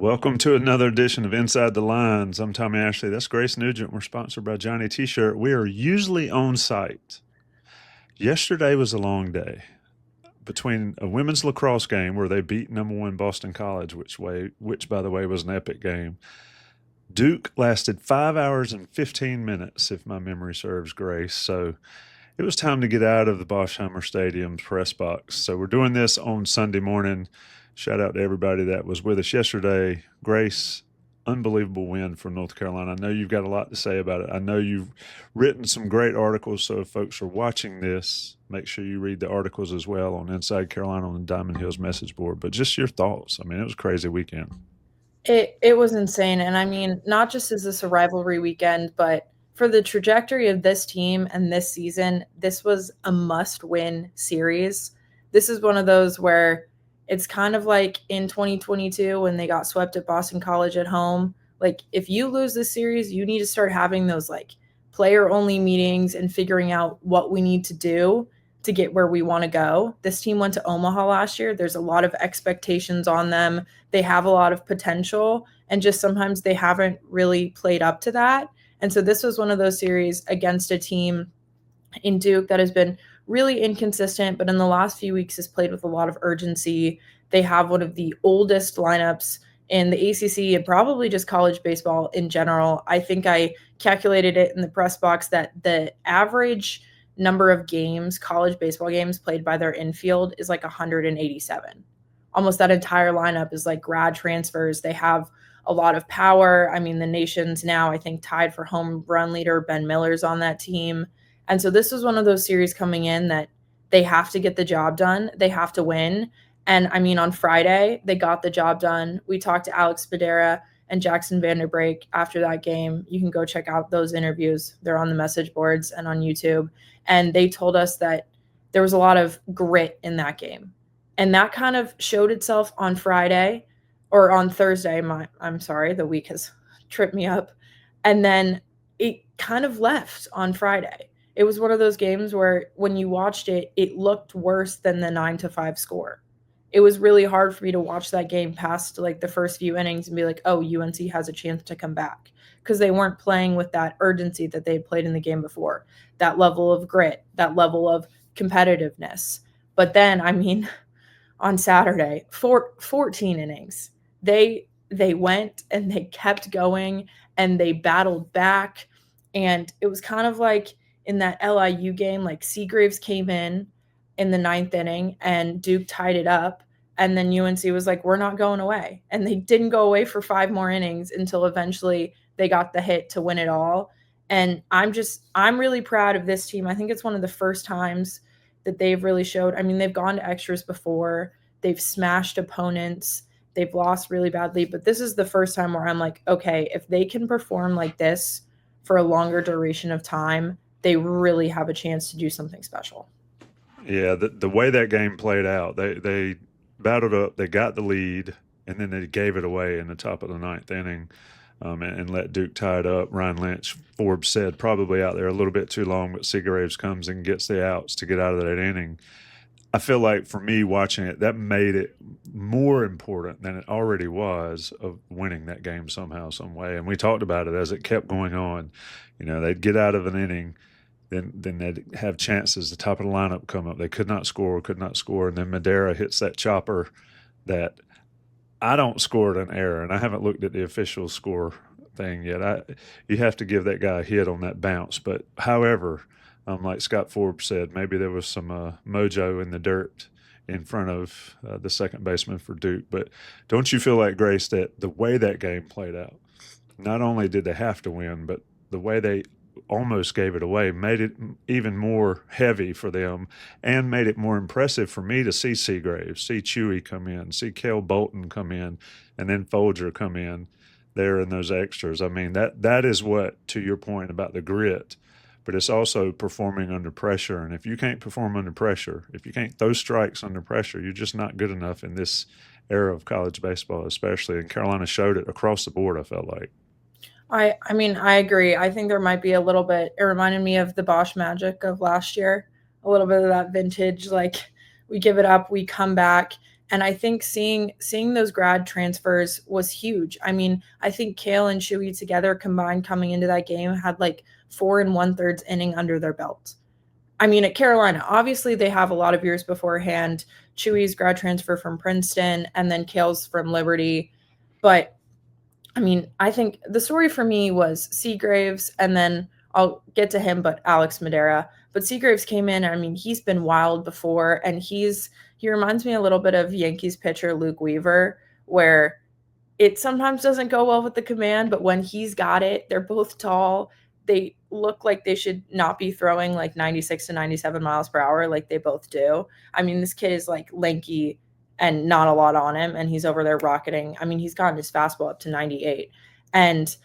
Welcome to another edition of Inside the Lines. I'm Tommy Ashley. That's Grace Nugent. We're sponsored by Johnny T-Shirt. We are usually on site. Yesterday was a long day. Between a women's lacrosse game where they beat number one Boston College, which by the way was an epic game. Duke lasted 5 hours and 15 minutes, if my memory serves, Grace. So it was time to get out of the Boschheimer Stadium press box. So we're doing this on Sunday morning. Shout out to everybody that was with us yesterday. Grace, unbelievable win for North Carolina. I know you've got a lot to say about it. I know you've written some great articles, so if folks are watching this, make sure you read the articles as well on Inside Carolina on the Diamond Hills message board. But just your thoughts. I mean, it was a crazy weekend. It was insane, and I mean, not just is this a rivalry weekend, but for the trajectory of this team and this season, this was a must-win series. This is one of those where it's kind of like in 2022 when they got swept at Boston College at home. Like, if you lose this series, you need to start having those, like, player-only meetings and figuring out what we need to do to get where we want to go. This team went to Omaha last year. There's a lot of expectations on them. They have a lot of potential, and just sometimes they haven't really played up to that. And so this was one of those series against a team in Duke that has been really inconsistent, but in the last few weeks has played with a lot of urgency. They have one of the oldest lineups in the ACC and probably just college baseball in general. I think I calculated it in the press box that the average number of games, college baseball games played by their infield is like 187. Almost that entire lineup is like grad transfers. They have a lot of power. I mean, the nation's now, I think, tied for home run leader. Ben Miller's on that team. And so this was one of those series coming in that they have to get the job done. They have to win. And I mean, on Friday, they got the job done. We talked to Alex Spadera and Jackson Vanderbrake after that game. You can go check out those interviews. They're on the message boards and on YouTube. And they told us that there was a lot of grit in that game. And that kind of showed itself on Friday or on Thursday. I'm sorry, the week has tripped me up. And then it kind of left on Friday. It was one of those games where when you watched it, it looked worse than the 9-5 score. It was really hard for me to watch that game past like the first few innings and be like, oh, UNC has a chance to come back, because they weren't playing with that urgency that they played in the game before, that level of grit, that level of competitiveness. But then, I mean, on Saturday, 14 innings, they went and they kept going and they battled back. And it was kind of like in that LIU game, like Seagraves came in the ninth inning and Duke tied it up. And then UNC was like, we're not going away. And they didn't go away for 5 more innings until eventually they got the hit to win it all. And I'm really proud of this team. I think it's one of the first times that they've really showed. I mean, they've gone to extras before. They've smashed opponents. They've lost really badly. But this is the first time where I'm like, okay, if they can perform like this for a longer duration of time, they really have a chance to do something special. Yeah, the way that game played out, they battled up, they got the lead, and then they gave it away in the top of the ninth inning, and let Duke tie it up. Ryan Lynch, Forbes said, probably out there a little bit too long, but Seagraves comes and gets the outs to get out of that inning. I feel like for me watching it, that made it more important than it already was of winning that game somehow, some way. And we talked about it as it kept going on. You know, they'd get out of an inning, then they'd have chances. The top of the lineup come up. They could not score, and then Madera hits that chopper that I don't score at an error, and I haven't looked at the official score thing yet. You have to give that guy a hit on that bounce. But however, like Scott Forbes said, maybe there was some mojo in the dirt in front of the second baseman for Duke. But don't you feel like, Grace, that the way that game played out, not only did they have to win, but the way they almost gave it away made it even more heavy for them and made it more impressive for me to see Seagraves, see Chewy come in, see Cale Bolton come in, and then Folger come in there in those extras. I mean, that is what, to your point about the grit, but it's also performing under pressure. And if you can't perform under pressure, if you can't throw strikes under pressure, you're just not good enough in this era of college baseball, especially. And Carolina showed it across the board, I felt like. I mean, I agree. I think there might be a little bit, it reminded me of the Bosch Magic of last year, a little bit of that vintage, like we give it up, we come back. And I think seeing those grad transfers was huge. I mean, I think Kale and Chewy together combined coming into that game had like 4 1/3 inning under their belt. I mean, at Carolina, obviously they have a lot of years beforehand. Chewy's grad transfer from Princeton, and then Kale's from Liberty. But I mean, I think the story for me was Seagraves, and then I'll get to him, but Alex Madera. But Seagraves came in. I mean, he's been wild before, and he reminds me a little bit of Yankees pitcher Luke Weaver, where it sometimes doesn't go well with the command, but when he's got it, they're both tall. They look like they should not be throwing like 96 to 97 miles per hour like they both do. I mean, this kid is like lanky and not a lot on him, and he's over there rocketing. I mean, he's gotten his fastball up to 98. And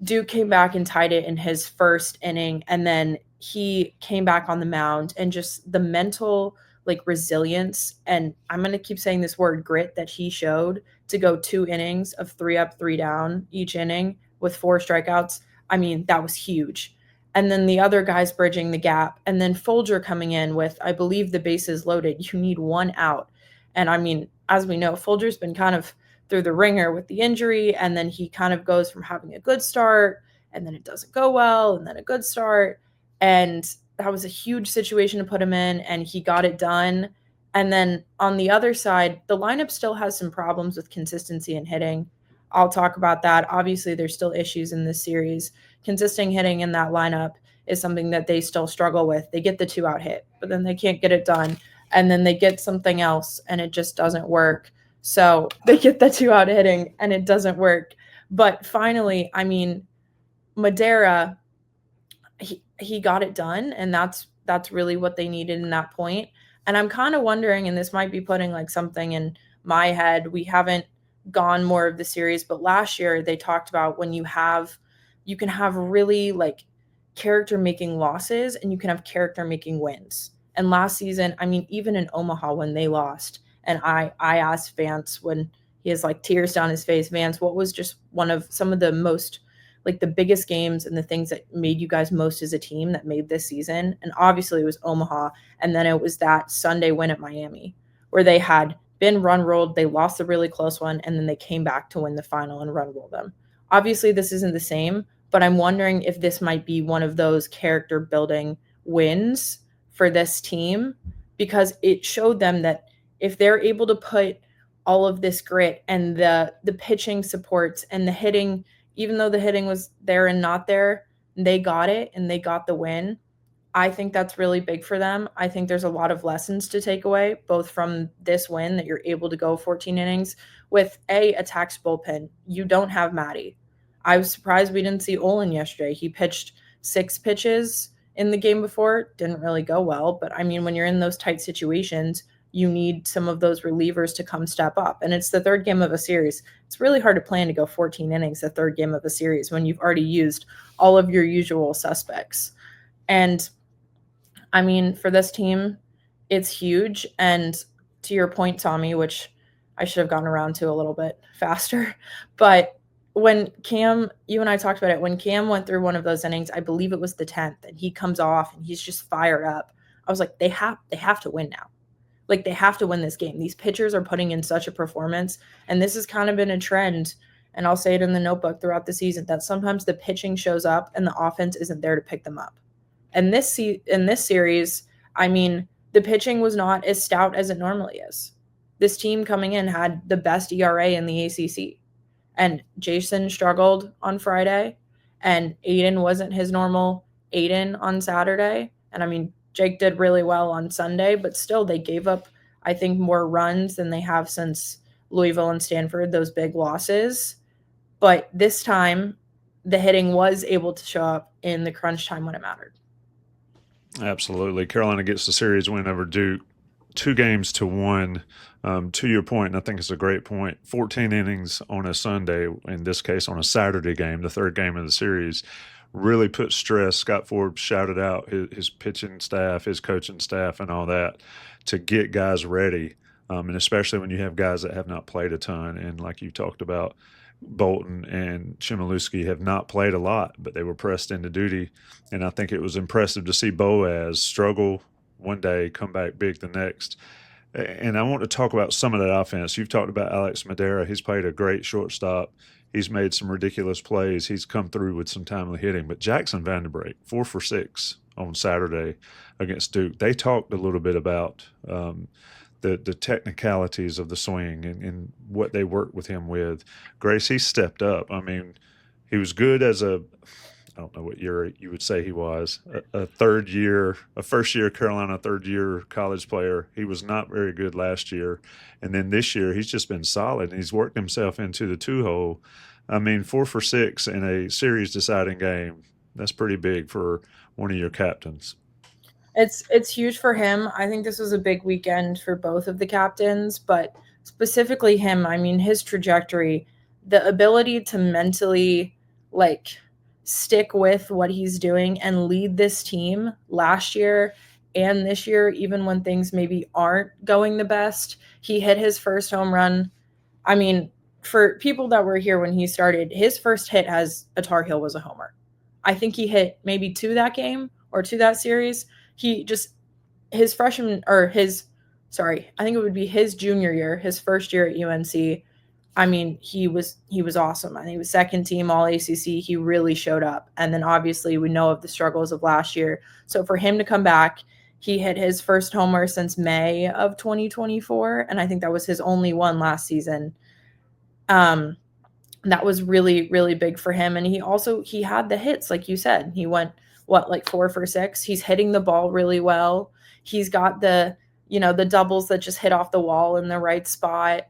Duke came back and tied it in his first inning, and then he came back on the mound, and just the mental like resilience, and I'm going to keep saying this word, grit, that he showed to go 2 innings of 3 up, 3 down each inning with 4 strikeouts. I mean, that was huge. And then the other guys bridging the gap, and then Folger coming in with, I believe, the bases loaded. You need 1 out. And I mean, as we know, Folger's been kind of through the ringer with the injury, and then he kind of goes from having a good start, and then it doesn't go well, and then a good start. And that was a huge situation to put him in, and he got it done. And then on the other side, the lineup still has some problems with consistency and hitting. I'll talk about that. Obviously, there's still issues in this series. Consistent hitting in that lineup is something that they still struggle with. They get the 2-out hit, but then they can't get it done. And then they get something else, and it just doesn't work. So they get the 2-out hitting, and it doesn't work. But finally, I mean, Madera, he got it done, and that's really what they needed in that point. And I'm kind of wondering, and this might be putting like something in my head, we haven't gone more of the series, but last year they talked about when you can have really like character making losses, and you can have character making wins. And last season, I mean, even in Omaha when they lost, and I asked Vance when he has like tears down his face, Vance, what was just one of some of the most like the biggest games and the things that made you guys most as a team that made this season? And obviously it was Omaha, and then it was that Sunday win at Miami where they had been run rolled, they lost a really close one, and then they came back to win the final and run roll them. Obviously this isn't the same, but I'm wondering if this might be one of those character building wins for this team, because it showed them that if they're able to put all of this grit and the pitching supports and the hitting, even though the hitting was there and not there, they got it and they got the win. I think that's really big for them. I think there's a lot of lessons to take away, both from this win that you're able to go 14 innings with a taxed bullpen. You don't have Matty. I was surprised we didn't see Olin yesterday. He pitched 6 pitches in the game before. Didn't really go well, but I mean, when you're in those tight situations, you need some of those relievers to come step up. And it's the third game of a series. It's really hard to plan to go 14 innings the third game of a series when you've already used all of your usual suspects. And I mean, for this team, it's huge. And to your point, Tommy, which I should have gotten around to a little bit faster, but when Cam, you and I talked about it, when Cam went through one of those innings, I believe it was the 10th, and he comes off and he's just fired up. I was like, they have to win now. Like, they have to win this game. These pitchers are putting in such a performance, and this has kind of been a trend, and I'll say it in the notebook throughout the season, that sometimes the pitching shows up and the offense isn't there to pick them up. And in this series, I mean, the pitching was not as stout as it normally is. This team coming in had the best ERA in the ACC. And Jason struggled on Friday, and Aiden wasn't his normal Aiden on Saturday. And I mean, Jake did really well on Sunday, but still they gave up, I think, more runs than they have since Louisville and Stanford, those big losses. But this time, the hitting was able to show up in the crunch time when it mattered. Absolutely. Carolina gets the series win over Duke, 2-1. To your point, and I think it's a great point, 14 innings on a Sunday, in this case on a Saturday game, the third game of the series, really put stress. Scott Forbes shouted out his pitching staff, his coaching staff, and all that to get guys ready, and especially when you have guys that have not played a ton. And like you talked about, Bolton and Chmielewski have not played a lot, but they were pressed into duty. And I think it was impressive to see Boaz struggle one day, come back big the next. And I want to talk about some of that offense. You've talked about Alex Madera. He's played a great shortstop. He's made some ridiculous plays. He's come through with some timely hitting. But Jackson Vanderbrake, 4 for 6 on Saturday against Duke. They talked a little bit about the technicalities of the swing and what they worked with him with. Grace, he stepped up. I mean, he was good as a, I don't know what year you would say he was, a third year, a first year Carolina, third year college player. He was not very good last year. And then this year, he's just been solid. And he's worked himself into the 2 hole. I mean, 4 for 6 in a series deciding game. That's pretty big for one of your captains. It's huge for him. I think this was a big weekend for both of the captains, but specifically him. I mean, his trajectory, the ability to mentally like stick with what he's doing and lead this team last year and this year, even when things maybe aren't going the best. He hit his first home run. I mean, for people that were here when he started, his first hit as a Tar Heel was a homer. I think he hit maybe 2 that game or 2 that series. He just his freshman or his sorry, I think it would be his junior year, his first year at UNC. I mean, he was awesome. I think he was second team all ACC. He really showed up. And then obviously we know of the struggles of last year. So for him to come back, he hit his first homer since May of 2024, and I think that was his only one last season. Um, that was really, really big for him. And he had the hits, like you said. He went like 4 for 6. He's hitting the ball really well. He's got the doubles that just hit off the wall in the right spot.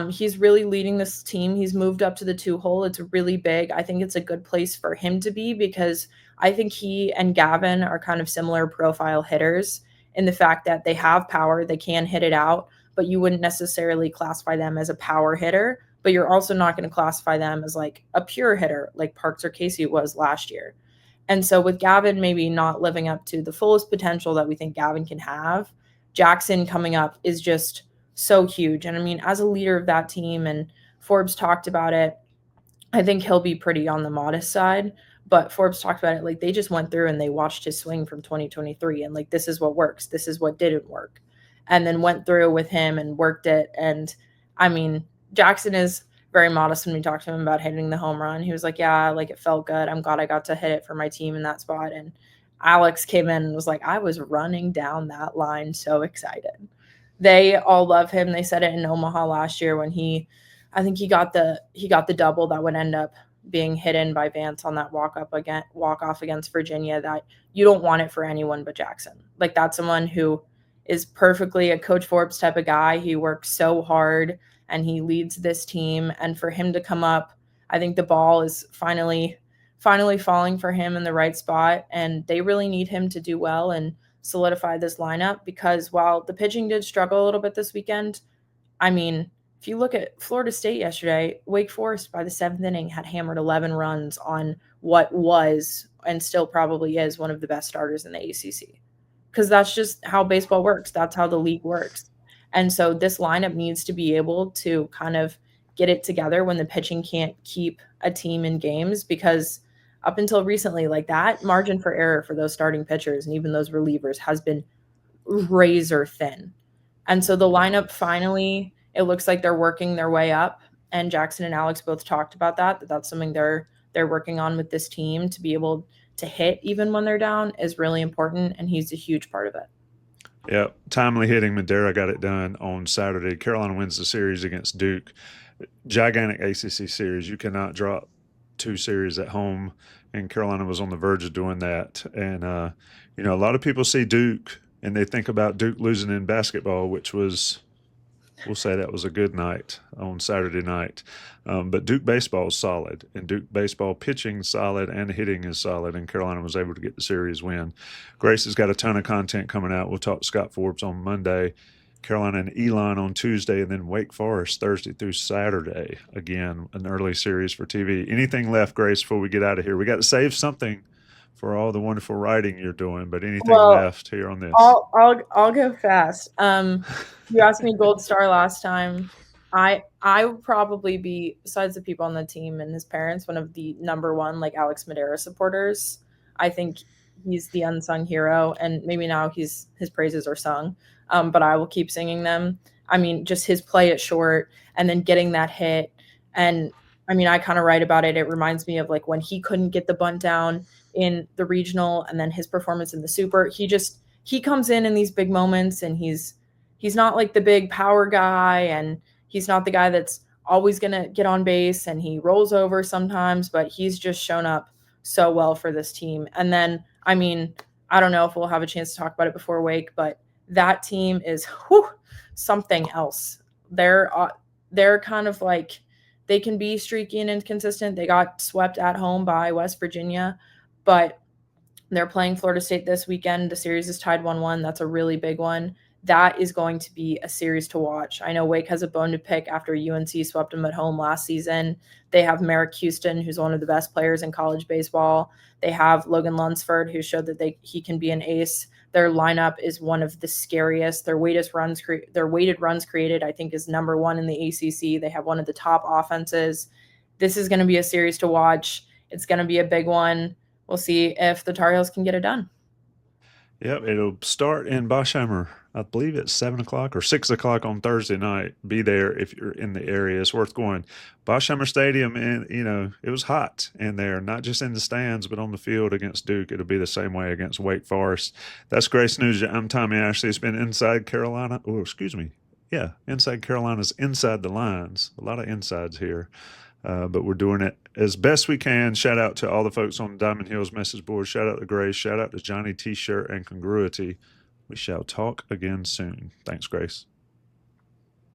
He's really leading this team. He's moved up to the 2 hole. It's really big. I think it's a good place for him to be because I think he and Gavin are kind of similar profile hitters in the fact that they have power, they can hit it out, but you wouldn't necessarily classify them as a power hitter, but you're also not going to classify them as like a pure hitter like Parks or Casey was last year. And so with Gavin maybe not living up to the fullest potential that we think Gavin can have, Jackson coming up is just so huge. And I mean, as a leader of that team, and Forbes talked about it, I think he'll be pretty on the modest side. But Forbes talked about it like they just went through and they watched his swing from 2023 and like, this is what works, this is what didn't work. And then went through with him and worked it. And I mean, Jackson is very modest when we talked to him about hitting the home run. He was like, yeah, like it felt good. I'm glad I got to hit it for my team in that spot. And Alex came in and was like, I was running down that line so excited. They all love him. They said it in Omaha last year when I think he got the double that would end up being hidden by Vance on that walk off against Virginia, that you don't want it for anyone but Jackson. Like that's someone who is perfectly a Coach Forbes type of guy. He works so hard and he leads this team. And for him to come up, I think the ball is finally falling for him in the right spot. And they really need him to do well and solidify this lineup because while the pitching did struggle a little bit this weekend, I mean, if you look at Florida State yesterday, Wake Forest by the 7th inning had hammered 11 runs on what was and still probably is one of the best starters in the ACC. Because that's just how baseball works. That's how the league works. And so this lineup needs to be able to kind of get it together when the pitching can't keep a team in games because up until recently, like that margin for error for those starting pitchers and even those relievers has been razor thin. And so the lineup finally, it looks like they're working their way up. And Jackson and Alex both talked about that's something they're working on with this team to be able to hit even when they're down is really important. And he's a huge part of it. Yeah, timely hitting. Madera got it done on Saturday. Carolina wins the series against Duke. Gigantic ACC series. You cannot drop 2 series at home, and Carolina was on the verge of doing that. And a lot of people see Duke and they think about Duke losing in basketball, which was, we'll say that was a good night on Saturday night. But Duke baseball is solid, and Duke baseball pitching solid and hitting is solid, and Carolina was able to get the series win. Grace has got a ton of content coming out. We'll talk to Scott Forbes on Monday, Carolina and Elon on Tuesday, and then Wake Forest Thursday through Saturday. Again, an early series for TV. Anything left, Grace, before we get out of here? We got to save something for all the wonderful writing you're doing, but anything left here on this? I'll go fast. You asked me Gold Star last time. I would probably be, besides the people on the team and his parents, one of the number one like Alex Madera supporters. I think he's the unsung hero, and maybe now his praises are sung. But I will keep singing them. I mean, just his play at short and then getting that hit. And I mean, I kind of write about it. It reminds me of like when he couldn't get the bunt down in the regional, and then his performance in the super. He comes in these big moments, and he's not like the big power guy, and he's not the guy that's always going to get on base, and he rolls over sometimes, but he's just shown up so well for this team. And then, I mean, I don't know if we'll have a chance to talk about it before Wake, but that team is something else. They're kind of like, they can be streaky and inconsistent. They got swept at home by West Virginia, but they're playing Florida State this weekend. The series is tied 1-1. That's a really big one. That is going to be a series to watch. I know Wake has a bone to pick after UNC swept them at home last season. They have Merrick Houston, who's one of the best players in college baseball. They have Logan Lunsford, who showed that he can be an ace. Their lineup is one of the scariest. Their weighted runs created, I think, is number one in the ACC. They have one of the top offenses. This is going to be a series to watch. It's going to be a big one. We'll see if the Tar Heels can get it done. Yep, it'll start in Boschheimer. I believe it's 7 o'clock or 6 o'clock on Thursday night. Be there if you're in the area. It's worth going. Boschheimer Stadium, and it was hot in there, not just in the stands, but on the field against Duke. It'll be the same way against Wake Forest. That's Grace News. I'm Tommy Ashley. It's been Inside Carolina. Oh, excuse me. Yeah, Inside Carolina's Inside the Lines. A lot of insides here. But we're doing it as best we can. Shout out to all the folks on the Diamond Hills message board. Shout out to Grace. Shout out to Johnny T-Shirt and Congruity. We shall talk again soon. Thanks, Grace.